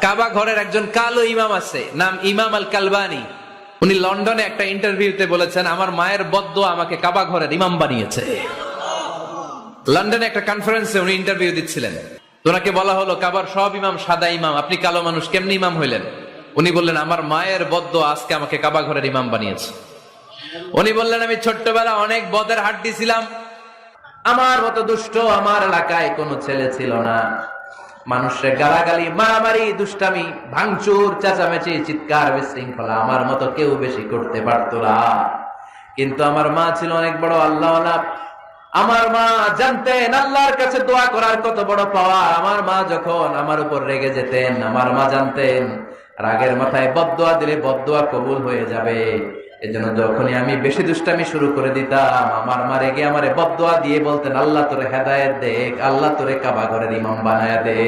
কাবা ঘরের একজন কালো ইমাম আছে, নাম ইমাম আল কালবানি। উনি লন্ডনে একটা ইন্টারভিউতে বলেছেন, আমার মায়ের বদ্দোয়া আমাকে কাবা ঘরের ইমাম বানিয়েছে। লন্ডনে একটা কনফারেন্সে উনি ইন্টারভিউ দিচ্ছিলেন। ওনাকে বলা হলো, কাবার সব ইমাম সাদা ইমাম, আপনি কালো মানুষ, কেমনি ইমাম হইলেন? উনি বললেন, আমার মায়ের বদ্দোয়া আজকে আমাকে কাবা ঘরের ইমাম বানিয়েছে। উনি বললেন, আমি ছোট্টবেলা অনেক বদের হাড্ডি ছিলাম, আমার মতো দুষ্ট আমার এলাকায় কোনো ছেলে ছিল না। মানুষের গালাগালি, মারামারি, দুষ্টামি, ভাঙচুর, চেঁচামেচি, চিৎকার, বিশৃঙ্খলা আমার মতো কেউ বেশি করতে পারতো না। কিন্তু আমার মা ছিল অনেক বড় আল্লাহওয়ালা। আমার মা জানতেন আল্লাহর কাছে দোয়া করার কত বড় পাওয়া। আমার মা যখন আমার উপর রেগে যেতেন, আমার মা জানতেন রাগের মাথায় বদদোয়া দিলে বদদোয়া কবুল হয়ে যাবে। এজন্য যখনই আমি বেশি দুষ্টামি শুরু করে দিতাম, আমার মা রেগে আমারে বদদোয়া দিয়ে বলতেন, আল্লাহ তোরে হেদায়েত দেখ, আল্লাহ তোরে কাবা ঘরের ইমাম বানায়া দে।